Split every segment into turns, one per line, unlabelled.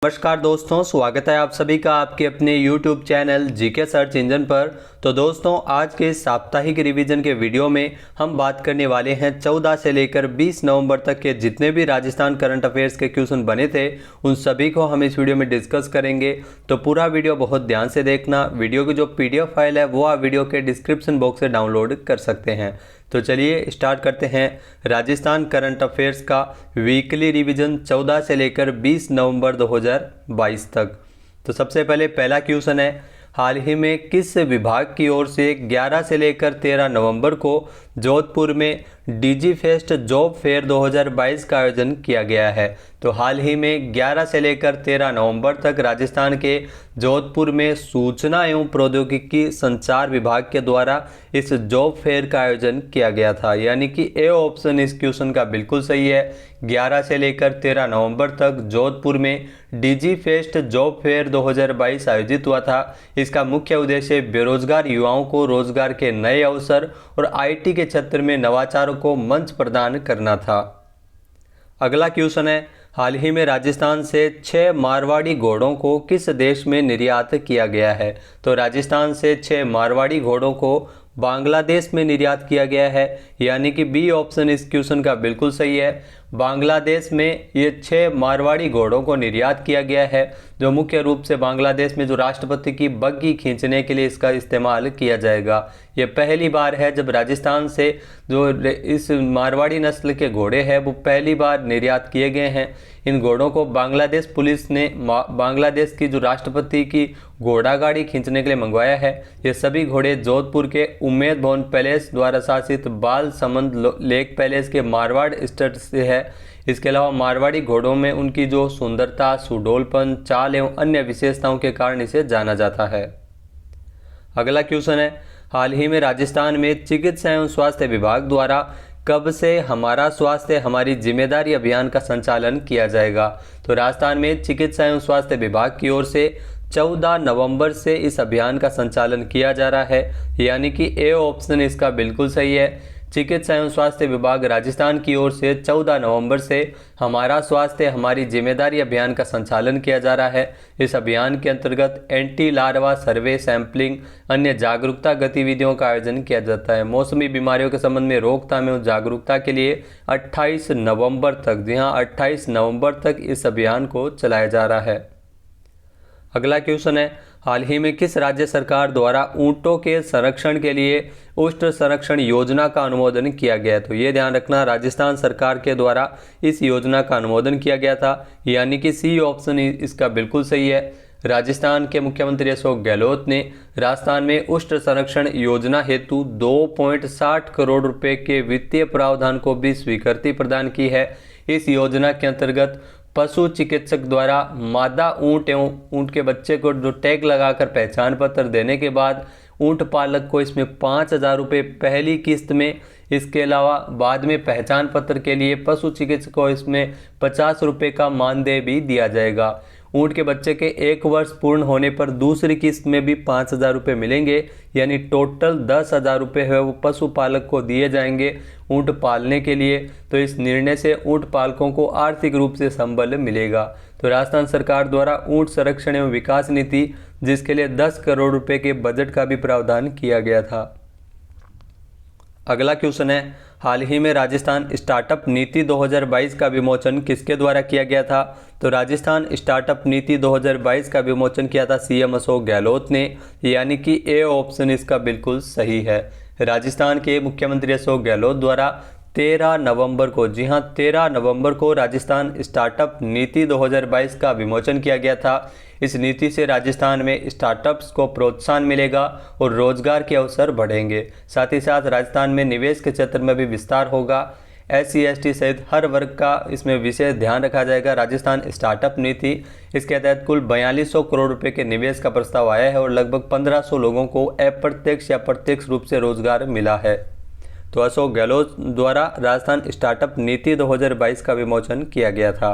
नमस्कार दोस्तों, स्वागत है आप सभी का आपके अपने YouTube channel GK search engine पर। तो दोस्तों, आज के साप्ताहिक रिवीजन के वीडियो में हम बात करने वाले हैं 14 से लेकर 20 नवंबर तक के जितने भी राजस्थान करंट अफेयर्स के क्वेश्चन बने थे उन सभी को हम इस वीडियो में डिस्कस करेंगे। तो पूरा वीडियो बहुत ध्यान से देखना। वीडियो की जो PDF फाइल है वो आप वीडियो के डिस्क्रिप्शन बॉक्स से डाउनलोड कर सकते हैं। तो चलिए स्टार्ट करते हैं राजस्थान करंट अफेयर्स का वीकली रिवीजन 14 से लेकर 20 नवंबर 2022 तक। तो सबसे पहले पहला क्वेश्चन है, हाल ही में किस विभाग की ओर से 11 से लेकर 13 नवंबर को जोधपुर में डीजी फेस्ट जॉब फेयर 2022 का आयोजन किया गया है। तो हाल ही में 11 से लेकर 13 नवंबर तक राजस्थान के जोधपुर में सूचना एवं प्रौद्योगिकी संचार विभाग के द्वारा इस जॉब फेयर का आयोजन किया गया था, यानी कि ए ऑप्शन इस क्वेश्चन का बिल्कुल सही है। 11 से लेकर 13 नवंबर तक जोधपुर में डीजी फेस्ट जॉब फेयर 2022 आयोजित हुआ था। इसका मुख्य उद्देश्य बेरोजगार युवाओं को रोजगार के नए अवसर और IT के क्षेत्र में नवाचारों को मंच प्रदान करना था। अगला क्वेश्चन है, हाल ही में राजस्थान से 6 मारवाड़ी घोड़ों को किस देश में निर्यात किया गया है। तो राजस्थान से 6 मारवाड़ी घोड़ों को बांग्लादेश में निर्यात किया गया है, यानी कि बी ऑप्शन इस क्वेश्चन का बिल्कुल सही है। बांग्लादेश में ये 6 मारवाड़ी घोड़ों को निर्यात किया गया है, जो मुख्य रूप से बांग्लादेश में जो राष्ट्रपति की बग्घी खींचने के लिए इसका इस्तेमाल किया जाएगा। ये पहली बार है जब राजस्थान से जो इस मारवाड़ी नस्ल के घोड़े हैं वो पहली बार निर्यात किए गए हैं। इन घोड़ों को बांग्लादेश पुलिस ने बांग्लादेश की जो राष्ट्रपति की घोड़ा गाड़ी खींचने के लिए मंगवाया है। ये सभी घोड़े जोधपुर के उम्मेद भवन पैलेस द्वारा शासित बाल समंद लेक पैलेस के मारवाड़ स्टेट से है। इसके अलावा मारवाड़ी घोड़ों में उनकी जो सुंदरता, सुडौलपन, चाल एवं अन्य विशेषताओं के कारण इसे जाना जाता है। अगला क्वेश्चन है, हाल ही में राजस्थान में चिकित्सा एवं स्वास्थ्य विभाग द्वारा कब से हमारा स्वास्थ्य हमारी जिम्मेदारी अभियान का संचालन किया जाएगा। तो राजस्थान में चिकित्सा एवं स्वास्थ्य विभाग की ओर से 14 नवंबर से इस अभियान का संचालन किया जा रहा है, यानी कि ए ऑप्शन इसका बिल्कुल सही है। चिकित्सा एवं स्वास्थ्य विभाग राजस्थान की ओर से 14 नवंबर से हमारा स्वास्थ्य हमारी जिम्मेदारी अभियान का संचालन किया जा रहा है। इस अभियान के अंतर्गत एंटी लार्वा सर्वे, सैंपलिंग, अन्य जागरूकता गतिविधियों का आयोजन किया जाता है। मौसमी बीमारियों के संबंध में रोकथाम एवं जागरूकता के लिए 28 नवंबर तक, जी हाँ 28 नवंबर तक इस अभियान को चलाया जा रहा है। अगला क्वेश्चन है, हाल ही में किस राज्य सरकार द्वारा ऊंटों के संरक्षण के लिए उष्ट संरक्षण योजना का अनुमोदन किया गया है। तो ये ध्यान रखना, राजस्थान सरकार के द्वारा इस योजना का अनुमोदन किया गया था, यानी कि सी ऑप्शन इसका बिल्कुल सही है। राजस्थान के मुख्यमंत्री अशोक गहलोत ने राजस्थान में उष्ट संरक्षण योजना हेतु 2.60 करोड़ रुपए के वित्तीय प्रावधान को भी स्वीकृति प्रदान की है। इस योजना के अंतर्गत पशु चिकित्सक द्वारा मादा ऊंट एवं ऊंट के बच्चे को जो टैग लगाकर पहचान पत्र देने के बाद ऊंट पालक को इसमें 5,000 रुपये पहली किस्त में, इसके अलावा बाद में पहचान पत्र के लिए पशु चिकित्सक को इसमें 50 रुपये का मानदेय भी दिया जाएगा। ऊंट के बच्चे के 1 वर्ष पूर्ण होने पर दूसरी किस्त में भी 5,000 रुपये मिलेंगे, यानी टोटल 10,000 रुपये है वो पशुपालक को दिए जाएंगे ऊंट पालने के लिए। तो इस निर्णय से ऊंट पालकों को आर्थिक रूप से संबल मिलेगा। तो राजस्थान सरकार द्वारा ऊंट संरक्षण एवं विकास नीति, जिसके लिए 10 करोड़ रुपए के बजट का भी प्रावधान किया गया था। अगला क्वेश्चन है, हाल ही में राजस्थान स्टार्टअप नीति 2022 का विमोचन किसके द्वारा किया गया था। तो राजस्थान स्टार्टअप नीति 2022 का विमोचन किया था CM अशोक गहलोत ने, यानी कि ए ऑप्शन इसका बिल्कुल सही है। राजस्थान के मुख्यमंत्री अशोक गहलोत द्वारा 13 नवंबर को, जी हाँ 13 नवंबर को राजस्थान स्टार्टअप नीति 2022 का विमोचन किया गया था। इस नीति से राजस्थान में स्टार्टअप्स को प्रोत्साहन मिलेगा और रोजगार के अवसर बढ़ेंगे। साथ ही साथ राजस्थान में निवेश के क्षेत्र में भी विस्तार होगा। SC ST सहित हर वर्ग का इसमें विशेष ध्यान रखा जाएगा। राजस्थान स्टार्टअप नीति, इसके तहत कुल 4200 करोड़ रुपए के निवेश का प्रस्ताव आया है और लगभग 1500 लोगों को अप्रत्यक्ष या प्रत्यक्ष रूप से रोजगार मिला है। तो अशोक गहलोत द्वारा राजस्थान स्टार्टअप नीति 2022 का विमोचन किया गया था।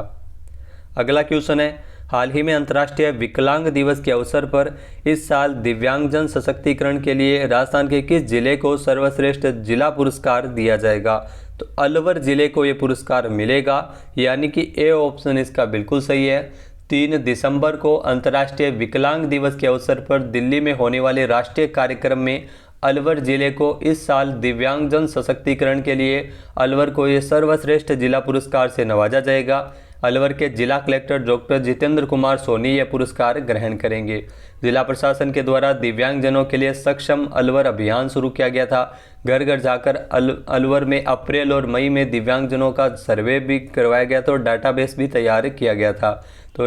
अगला क्वेश्चन है, हाल ही में अंतर्राष्ट्रीय विकलांग दिवस के अवसर पर इस साल दिव्यांगजन सशक्तिकरण के लिए राजस्थान के किस जिले को सर्वश्रेष्ठ जिला पुरस्कार दिया जाएगा। तो अलवर जिले को ये पुरस्कार मिलेगा, यानी कि ए ऑप्शन इसका बिल्कुल सही है। 3 दिसंबर को अंतर्राष्ट्रीय विकलांग दिवस के अवसर पर दिल्ली में होने वाले राष्ट्रीय कार्यक्रम में अलवर जिले को इस साल दिव्यांगजन सशक्तिकरण के लिए अलवर को ये सर्वश्रेष्ठ जिला पुरस्कार से नवाजा जाएगा। अलवर के जिला कलेक्टर डॉक्टर जितेंद्र कुमार सोनी यह पुरस्कार ग्रहण करेंगे। जिला प्रशासन के द्वारा दिव्यांगजनों के लिए सक्षम अलवर अभियान शुरू किया गया था। घर घर जाकर अलवर में अप्रैल और मई में दिव्यांगजनों का सर्वे भी करवाया गया था और डाटाबेस भी तैयार किया गया था। तो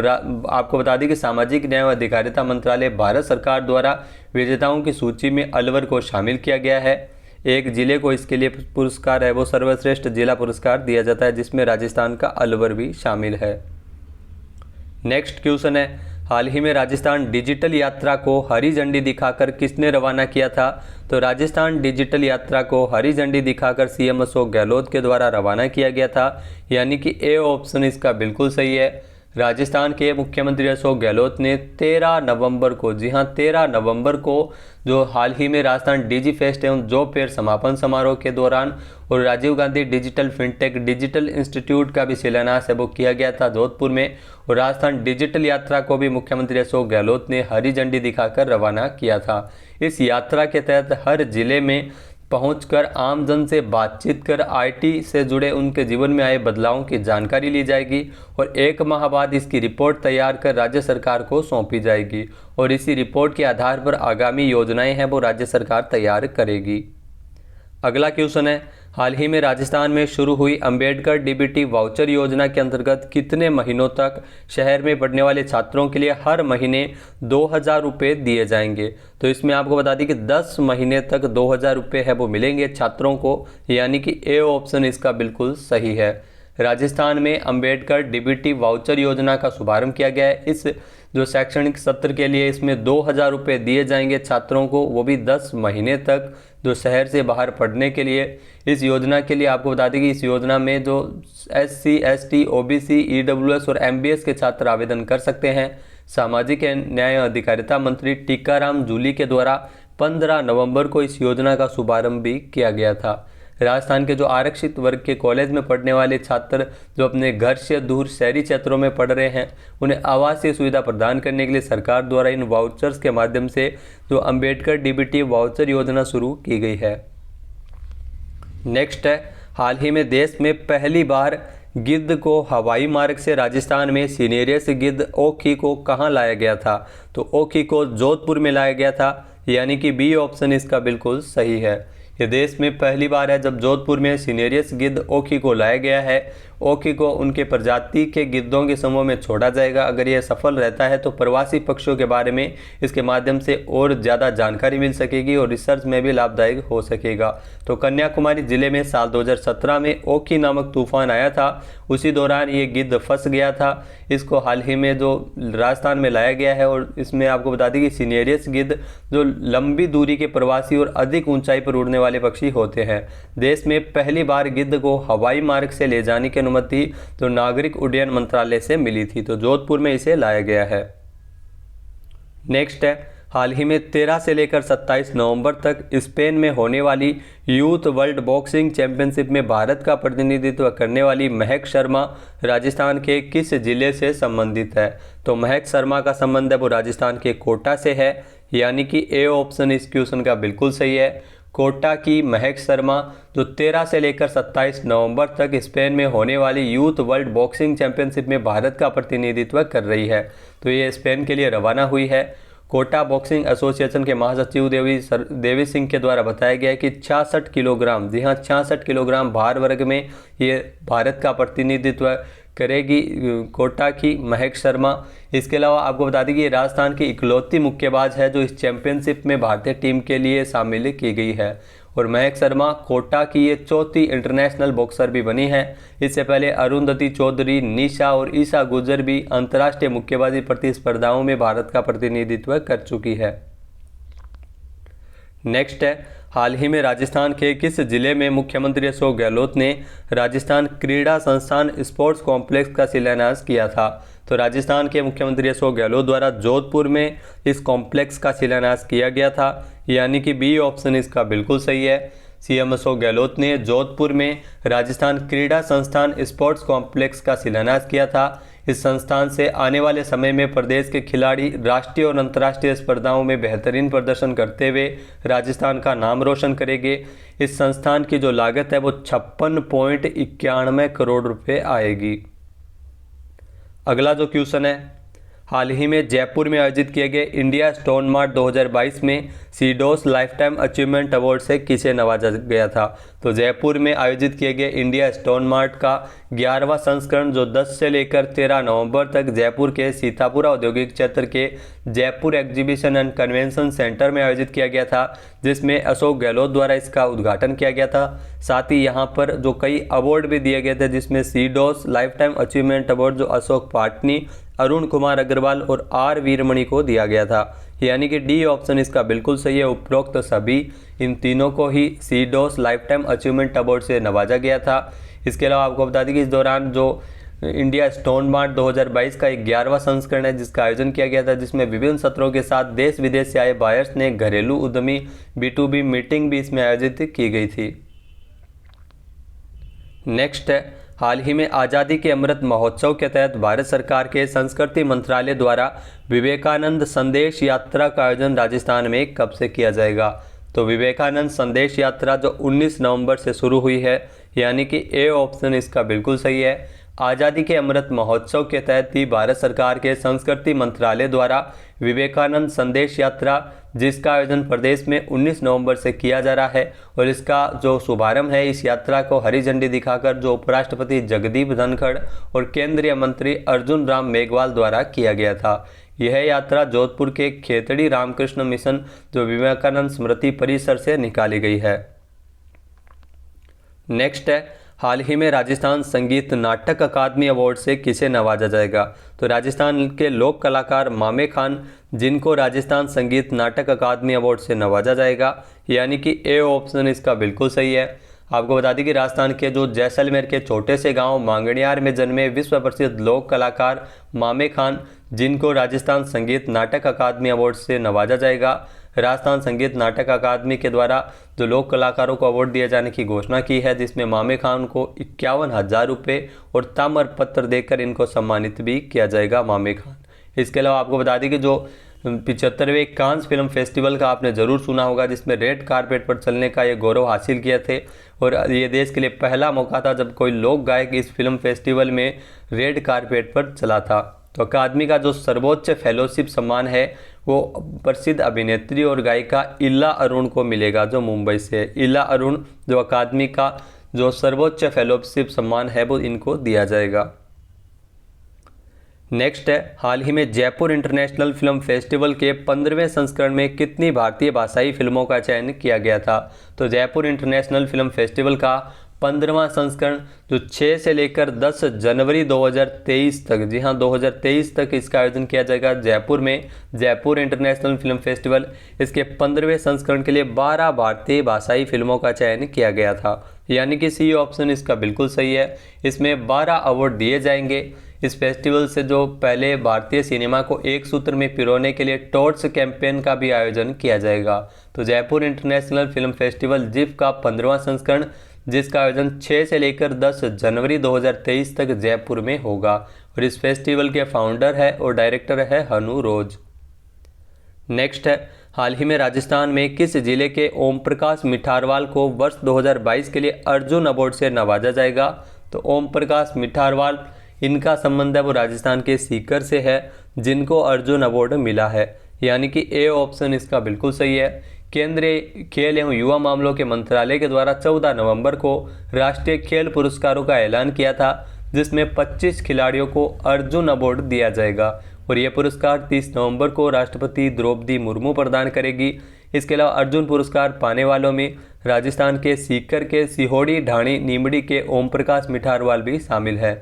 आपको बता दें कि सामाजिक न्याय व अधिकारिता मंत्रालय भारत सरकार द्वारा विजेताओं की सूची में अलवर को शामिल किया गया है। एक जिले को इसके लिए पुरस्कार है वो सर्वश्रेष्ठ जिला पुरस्कार दिया जाता है, जिसमें राजस्थान का अलवर भी शामिल है। नेक्स्ट क्वेश्चन है, हाल ही में राजस्थान डिजिटल यात्रा को हरी झंडी दिखाकर किसने रवाना किया था? तो राजस्थान डिजिटल यात्रा को हरी झंडी दिखाकर सीएम अशोक गहलोत के द्वारा रवाना किया गया था, यानी कि ए ऑप्शन इसका बिल्कुल सही है। राजस्थान के मुख्यमंत्री अशोक गहलोत ने 13 नवंबर को, जी हाँ 13 नवंबर को, जो हाल ही में राजस्थान डिजी फेस्ट एवं जॉब फेयर समापन समारोह के दौरान और Rajiv Gandhi digital fintech digital institute का भी शिलान्यास है वो किया गया था जोधपुर में। और राजस्थान डिजिटल यात्रा को भी मुख्यमंत्री अशोक गहलोत ने हरी झंडी दिखाकर रवाना किया था। इस यात्रा के तहत हर जिले में पहुंचकर आमजन से बातचीत कर आईटी से जुड़े उनके जीवन में आए बदलावों की जानकारी ली जाएगी और 1 माह बाद इसकी रिपोर्ट तैयार कर राज्य सरकार को सौंपी जाएगी और इसी रिपोर्ट के आधार पर आगामी योजनाएं हैं वो राज्य सरकार तैयार करेगी। अगला क्वेश्चन है, हाल ही में राजस्थान में शुरू हुई अंबेडकर डीबीटी वाउचर योजना के अंतर्गत कितने महीनों तक शहर में पढ़ने वाले छात्रों के लिए हर महीने 2000 रुपये दिए जाएंगे? तो इसमें आपको बता दें कि 10 महीने तक 2000 रुपये है वो मिलेंगे छात्रों को, यानी कि ए ऑप्शन इसका बिल्कुल सही है। राजस्थान में अंबेडकर डीबीटी वाउचर योजना का शुभारंभ किया गया है। इस जो शैक्षणिक सत्र के लिए इसमें 2000 रुपये दिए जाएंगे छात्रों को, वो भी 10 महीने तक, जो शहर से बाहर पढ़ने के लिए। इस योजना के लिए आपको बता दें कि इस योजना में जो SC, ST, OBC, EWS और MBS के छात्र आवेदन कर सकते हैं। सामाजिक न्याय अधिकारिता मंत्री टीकाराम जूली के द्वारा 15 नवंबर को इस योजना का शुभारंभ भी किया गया था। राजस्थान के जो आरक्षित वर्ग के कॉलेज में पढ़ने वाले छात्र जो अपने घर से दूर शहरी क्षेत्रों में पढ़ रहे हैं, उन्हें आवासीय सुविधा प्रदान करने के लिए सरकार द्वारा इन वाउचर्स के माध्यम से जो अंबेडकर डीबीटी वाउचर योजना शुरू की गई है। नेक्स्ट है, हाल ही में देश में पहली बार गिद्ध को हवाई मार्ग से राजस्थान में सिनेरियस गिद्ध ओखी को कहाँ लाया गया था? तो ओखी को जोधपुर में लाया गया था, यानी कि बी ऑप्शन इसका बिल्कुल सही है। ये देश में पहली बार है जब जोधपुर में सिनेरियस गिद्ध ओखी को लाया गया है। ओखी को उनके प्रजाति के गिद्धों के समूह में छोड़ा जाएगा। अगर यह सफल रहता है तो प्रवासी पक्षियों के बारे में इसके माध्यम से और ज़्यादा जानकारी मिल सकेगी और रिसर्च में भी लाभदायक हो सकेगा। तो कन्याकुमारी जिले में साल 2017 में ओखी नामक तूफान आया था, उसी दौरान ये गिद्ध फंस गया था। इसको हाल ही में जो राजस्थान में लाया गया है और इसमें आपको बता दें कि सिनेरियस गिद्ध जो लंबी दूरी के प्रवासी और अधिक ऊंचाई पर उड़ने वाले पक्षी होते हैं। देश में पहली बार गिद्ध को हवाई मार्ग से ले जाने की अनुमति तो नागरिक उड्डयन मंत्रालय से मिली थी, तो जोधपुर में इसे लाया गया है। नेक्स्ट है, हाल ही में 13 से लेकर 27 नवंबर तक स्पेन में होने वाली यूथ वर्ल्ड बॉक्सिंग चैंपियनशिप में भारत का प्रतिनिधित्व करने वाली महक शर्मा राजस्थान के किस जिले से संबंधित है? तो महक शर्मा का संबंध है वो राजस्थान के कोटा से है, यानी कि ए ऑप्शन इस क्वेश्चन का बिल्कुल सही है। कोटा की महक शर्मा जो 13 से लेकर 27 नवंबर तक स्पेन में होने वाली यूथ वर्ल्ड बॉक्सिंग चैंपियनशिप में भारत का प्रतिनिधित्व कर रही है, तो ये स्पेन के लिए रवाना हुई है। कोटा बॉक्सिंग एसोसिएशन के महासचिव देवी सिंह के द्वारा बताया गया है कि 66 किलोग्राम, जी हाँ 66 किलोग्राम भार वर्ग में ये भारत का प्रतिनिधित्व करेगी कोटा की महक शर्मा। इसके अलावा आपको बता दें कि ये राजस्थान की इकलौती मुक्केबाज है जो इस चैंपियनशिप में भारतीय टीम के लिए शामिल की गई है। और महक शर्मा कोटा की ये चौथी इंटरनेशनल बॉक्सर भी बनी है। इससे पहले अरुंधति चौधरी, निशा और ईशा गुजर भी अंतर्राष्ट्रीय मुक्केबाजी प्रतिस्पर्धाओं में भारत का प्रतिनिधित्व कर चुकी है। नेक्स्ट है, हाल ही में राजस्थान के किस जिले में मुख्यमंत्री अशोक गहलोत ने राजस्थान क्रीड़ा संस्थान स्पोर्ट्स कॉम्प्लेक्स का शिलान्यास किया था? तो राजस्थान के मुख्यमंत्री अशोक गहलोत द्वारा जोधपुर में इस कॉम्प्लेक्स का शिलान्यास किया गया था, यानी कि बी ऑप्शन इसका बिल्कुल सही है। सीएम अशोक गहलोत ने जोधपुर में राजस्थान क्रीड़ा संस्थान स्पोर्ट्स कॉम्प्लेक्स का शिलान्यास किया था। इस संस्थान से आने वाले समय में प्रदेश के खिलाड़ी राष्ट्रीय और अंतर्राष्ट्रीय स्पर्धाओं में बेहतरीन प्रदर्शन करते हुए राजस्थान का नाम रोशन करेंगे। इस संस्थान की जो लागत है वो 56.91 करोड़ रुपए आएगी। अगला जो क्वेश्चन है, हाल ही में जयपुर में आयोजित किए गए इंडिया स्टोन मार्ट 2022 में सीडोस लाइफ टाइम अचीवमेंट अवार्ड से किसे नवाजा गया था? तो जयपुर में आयोजित किए गए इंडिया स्टोन मार्ट का 11वां संस्करण जो 10 से लेकर 13 नवंबर तक जयपुर के सीतापुरा औद्योगिक क्षेत्र के Jaipur exhibition and convention centre में आयोजित किया गया था, जिसमें अशोक गहलोत द्वारा इसका उद्घाटन किया गया था। साथ ही यहाँ पर जो कई अवार्ड भी दिए गए थे, जिसमें सीडोस लाइफ टाइम अचीवमेंट अवार्ड जो अशोक पाटनी, अरुण कुमार अग्रवाल और आर वीरमणि को दिया गया था, यानी कि डी ऑप्शन इसका बिल्कुल सही है। उपरोक्त सभी इन तीनों को ही सीडोस लाइफ टाइम अचीवमेंट अवार्ड से नवाजा गया था। इसके अलावा आपको बता दें कि इस दौरान जो इंडिया स्टोन मार्ट 2022 का 11वां संस्करण है जिसका आयोजन किया गया था, जिसमें विभिन्न सत्रों के साथ देश विदेश से आए बायर्स ने घरेलू उद्यमी B2B मीटिंग भी इसमें आयोजित की गई थी। नेक्स्ट है, हाल ही में आज़ादी के अमृत महोत्सव के तहत भारत सरकार के संस्कृति मंत्रालय द्वारा विवेकानंद संदेश यात्रा का आयोजन राजस्थान में कब से किया जाएगा? तो विवेकानंद संदेश यात्रा जो 19 नवंबर से शुरू हुई है, यानी कि ए ऑप्शन इसका बिल्कुल सही है। आज़ादी के अमृत महोत्सव के तहत ही भारत सरकार के संस्कृति मंत्रालय द्वारा विवेकानंद संदेश यात्रा, जिसका आयोजन प्रदेश में 19 नवंबर से किया जा रहा है, और इसका जो शुभारंभ है इस यात्रा को हरी झंडी दिखाकर जो उपराष्ट्रपति जगदीप धनखड़ और केंद्रीय मंत्री अर्जुन राम मेघवाल द्वारा किया गया था। यह यात्रा जोधपुर के खेतड़ी रामकृष्ण मिशन जो विवेकानंद स्मृति परिसर से निकाली गई है। नेक्स्ट है, हाल ही में राजस्थान संगीत नाटक अकादमी अवार्ड से किसे नवाजा जाएगा? तो राजस्थान के लोक कलाकार मामे खान, जिनको राजस्थान संगीत नाटक अकादमी अवार्ड से नवाजा जाएगा, यानी कि ए ऑप्शन इसका बिल्कुल सही है। आपको बता दें कि राजस्थान के जो जैसलमेर के छोटे से गांव मांगणियार में जन्मे विश्व प्रसिद्ध लोक कलाकार मामे खान, जिनको राजस्थान संगीत नाटक अकादमी अवार्ड से नवाजा जाएगा। राजस्थान संगीत नाटक अकादमी के द्वारा जो लोक कलाकारों को अवार्ड दिए जाने की घोषणा की है, जिसमें मामे खान को 51,000 रुपये और ताम्र पत्र देकर इनको सम्मानित भी किया जाएगा मामे खान। इसके अलावा आपको बता दें कि जो 75वें कांस फिल्म फेस्टिवल का आपने ज़रूर सुना होगा, जिसमें रेड कारपेट पर चलने का ये गौरव हासिल किए थे, और ये देश के लिए पहला मौका था जब कोई लोक गायक इस फिल्म फेस्टिवल में रेड कारपेट पर चला था। तो अकादमी का जो सर्वोच्च फेलोशिप सम्मान है वो प्रसिद्ध अभिनेत्री और गायिका इला अरुण को मिलेगा, जो मुंबई से है। इला अरुण जो अकादमी का जो सर्वोच्च फेलोशिप सम्मान है वो इनको दिया जाएगा। नेक्स्ट है, हाल ही में जयपुर इंटरनेशनल फिल्म फेस्टिवल के 15वें संस्करण में कितनी भारतीय भाषाई फिल्मों का चयन किया गया था? तो जयपुर इंटरनेशनल फिल्म फेस्टिवल का 15वां संस्करण जो 6 से लेकर 10 जनवरी 2023 तक, जी हाँ 2023 तक इसका आयोजन किया जाएगा जयपुर में, जयपुर इंटरनेशनल फिल्म फेस्टिवल। इसके 15वें संस्करण के लिए 12 भारतीय भाषाई फिल्मों का चयन किया गया था, यानी कि सी ऑप्शन इसका बिल्कुल सही है। इसमें 12 अवार्ड दिए जाएंगे। इस फेस्टिवल से जो पहले भारतीय सिनेमा को एक सूत्र में पिरोने के लिए टॉर्च कैंपेन का भी आयोजन किया जाएगा। तो Jaipur international film festival GIF का 15वां संस्करण, जिसका आयोजन 6 से लेकर 10 जनवरी 2023 तक जयपुर में होगा, और इस फेस्टिवल के फाउंडर है और डायरेक्टर है हनु रोज। नेक्स्ट है, हाल ही में राजस्थान में किस जिले के ओम प्रकाश मिठारवाल को वर्ष 2022 के लिए अर्जुन अवार्ड से नवाजा जाएगा? तो ओम प्रकाश मिठारवाल, इनका संबंध है वो राजस्थान के सीकर से है, जिनको अर्जुन अवार्ड मिला है, यानी कि ए ऑप्शन इसका बिल्कुल सही है। केंद्रीय खेल एवं युवा मामलों के मंत्रालय के द्वारा 14 नवंबर को राष्ट्रीय खेल पुरस्कारों का ऐलान किया था, जिसमें 25 खिलाड़ियों को अर्जुन अवार्ड दिया जाएगा, और यह पुरस्कार 30 नवंबर को राष्ट्रपति द्रौपदी मुर्मू प्रदान करेगी। इसके अलावा अर्जुन पुरस्कार पाने वालों में राजस्थान के सीकर के सिहोड़ी ढाणी नीमड़ी के ओम प्रकाश मिठारवाल भी शामिल है।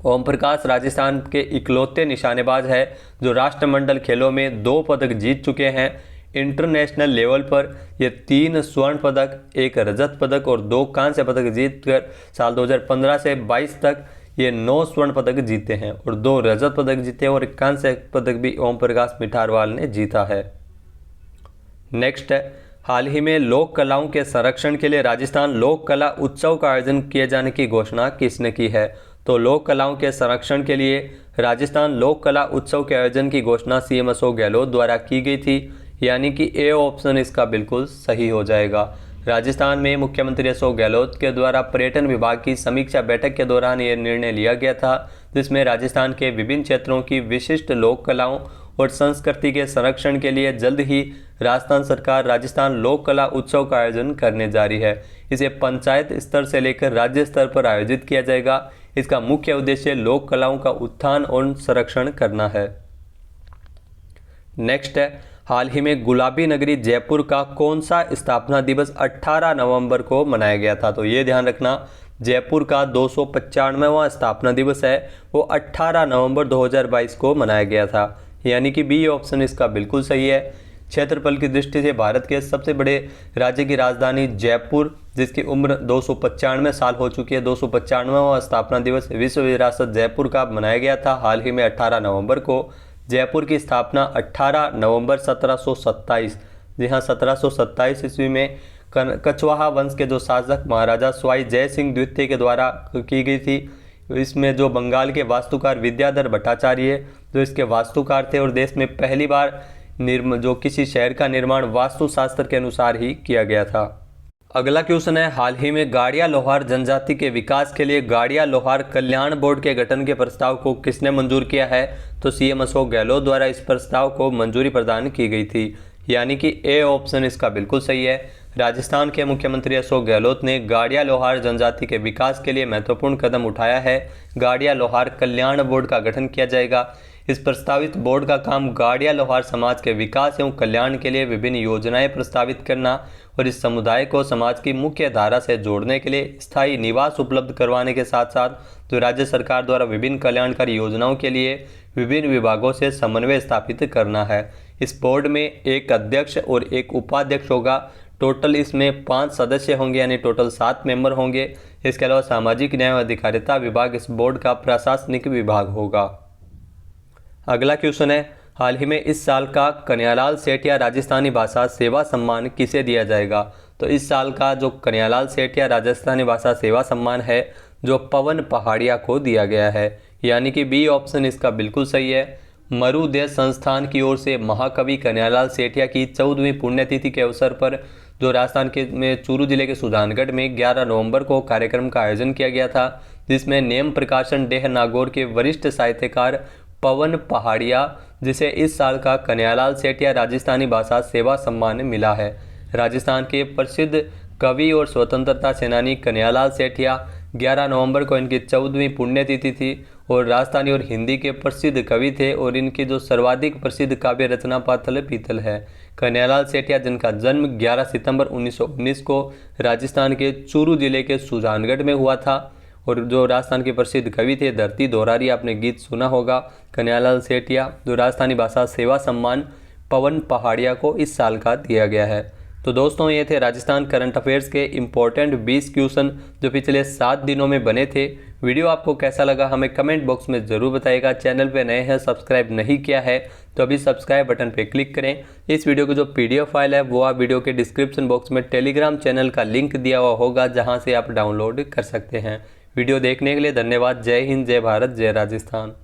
ओम प्रकाश राजस्थान के इकलौते निशानेबाज है जो राष्ट्रमंडल खेलों में 2 पदक जीत चुके हैं। इंटरनेशनल लेवल पर ये 3 स्वर्ण पदक, 1 रजत पदक और 2 कांस्य पदक जीतकर साल 2015 से 22 तक ये 9 स्वर्ण पदक जीते हैं, और 2 रजत पदक जीते हैं, और 1 कांस्य पदक भी ओम प्रकाश मिठारवाल ने जीता है। नेक्स्ट है, हाल ही में लोक कलाओं के संरक्षण के लिए राजस्थान लोक कला उत्सव का आयोजन किए जाने की घोषणा किसने की है? तो लोक कलाओं के संरक्षण के लिए राजस्थान लोक कला उत्सव के आयोजन की घोषणा सीएम अशोक गहलोत द्वारा की गई थी, यानी कि ए ऑप्शन इसका बिल्कुल सही हो जाएगा। राजस्थान में मुख्यमंत्री अशोक गहलोत के द्वारा पर्यटन विभाग की समीक्षा बैठक के दौरान ये निर्णय लिया गया था, जिसमें राजस्थान के विभिन्न क्षेत्रों की विशिष्ट लोक कलाओं और संस्कृति के संरक्षण के लिए जल्द ही राजस्थान सरकार राजस्थान लोक कला उत्सव का आयोजन करने जा रही है। इसे पंचायत स्तर से लेकर राज्य स्तर पर आयोजित किया जाएगा। इसका मुख्य उद्देश्य लोक कलाओं का उत्थान और संरक्षण करना है। नेक्स्ट है, हाल ही में गुलाबी नगरी जयपुर का कौन सा स्थापना दिवस 18 नवंबर को मनाया गया था? तो ये ध्यान रखना, जयपुर का 295वां स्थापना दिवस है, वो 18 नवंबर 2022 को मनाया गया था, यानी कि बी ऑप्शन इसका बिल्कुल सही है। क्षेत्रफल की दृष्टि से भारत के सबसे बड़े राज्य की राजधानी जयपुर, जिसकी उम्र 295 साल हो चुकी है, 295वां स्थापना दिवस विश्व विरासत जयपुर का मनाया गया था हाल ही में 18 नवंबर को। जयपुर की स्थापना 18 नवंबर 1727, जी हाँ 1727 ईस्वी में कछवाहा वंश के जो शासक महाराजा स्वाई जय सिंह द्वितीय के द्वारा की गई थी। इसमें जो बंगाल के वास्तुकार विद्याधर भट्टाचार्य जो इसके वास्तुकार थे, और देश में पहली बार जो किसी शहर का निर्माण वास्तुशास्त्र के अनुसार ही किया गया था। अगला क्वेश्चन है, हाल ही में गाड़िया लोहार जनजाति के विकास के लिए गाड़िया लोहार कल्याण बोर्ड के गठन के प्रस्ताव को किसने मंजूर किया है? तो सीएम अशोक गहलोत द्वारा इस प्रस्ताव को मंजूरी प्रदान की गई थी, यानी कि ए ऑप्शन इसका बिल्कुल सही है। राजस्थान के मुख्यमंत्री अशोक गहलोत ने गाड़िया लोहार जनजाति के विकास के लिए महत्वपूर्ण कदम उठाया है। गाड़िया लोहार कल्याण बोर्ड का गठन किया जाएगा। इस प्रस्तावित बोर्ड का काम गाड़िया लोहार समाज के विकास एवं कल्याण के लिए विभिन्न योजनाएं प्रस्तावित करना और इस समुदाय को समाज की मुख्य धारा से जोड़ने के लिए स्थायी निवास उपलब्ध करवाने के साथ साथ जो राज्य सरकार द्वारा विभिन्न कल्याणकारी योजनाओं के लिए विभिन्न विभागों से समन्वय स्थापित करना है। इस बोर्ड में एक अध्यक्ष और एक उपाध्यक्ष होगा। टोटल इसमें 5 सदस्य होंगे, यानी टोटल 7 मेंबर होंगे। इसके अलावा सामाजिक न्याय और अधिकारिता विभाग इस बोर्ड का प्रशासनिक विभाग होगा। अगला क्वेश्चन है, हाल ही में इस साल का कन्हैयालाल सेठिया राजस्थानी भाषा सेवा सम्मान किसे दिया जाएगा? तो इस साल का जो कन्हैयालाल सेठिया राजस्थानी भाषा सेवा सम्मान है, जो पवन पहाड़िया को दिया गया है, यानी कि बी ऑप्शन इसका बिल्कुल सही है। मरुदेश संस्थान की ओर से महाकवि कन्हैयालाल सेठिया की 14वीं पुण्यतिथि के अवसर पर जो राजस्थान के में चूरू जिले के सुजानगढ़ में 11 नवंबर को कार्यक्रम का आयोजन किया गया था, जिसमें नेम प्रकाशन डेह नागौर के वरिष्ठ साहित्यकार पवन पहाड़िया, जिसे इस साल का कन्हैयालाल सेठिया राजस्थानी भाषा सेवा सम्मान मिला है। राजस्थान के प्रसिद्ध कवि और स्वतंत्रता सेनानी कन्हैयालाल सेठिया 11 नवंबर को इनकी 14वीं पुण्यतिथि थी और राजस्थानी और हिंदी के प्रसिद्ध कवि थे और इनकी जो सर्वाधिक प्रसिद्ध काव्य रचना पातल पीतल है। कन्हैयालाल सेठिया, जिनका जन्म 11 सितंबर 1919 को राजस्थान के चूरू जिले के सुजानगढ़ में हुआ था, और जो राजस्थान के प्रसिद्ध कवि थे धरती दोरारी, आपने गीत सुना होगा। कन्हैयालाल सेठिया जो राजस्थानी भाषा सेवा सम्मान पवन पहाड़िया को इस साल का दिया गया है। तो दोस्तों, ये थे राजस्थान करंट अफेयर्स के इम्पोर्टेंट 20 क्वेश्चन जो पिछले 7 दिनों में बने थे। वीडियो आपको कैसा लगा हमें कमेंट बॉक्स में ज़रूर बताइएगा। चैनल पे नए हैं, सब्सक्राइब नहीं किया है तो अभी सब्सक्राइब बटन पे क्लिक करें। इस वीडियो की जो PDF फाइल है वो आप वीडियो के डिस्क्रिप्शन बॉक्स में टेलीग्राम चैनल का लिंक दिया हुआ होगा, जहाँ से आप डाउनलोड कर सकते हैं। वीडियो देखने के लिए धन्यवाद। जय हिंद, जय भारत, जय राजस्थान।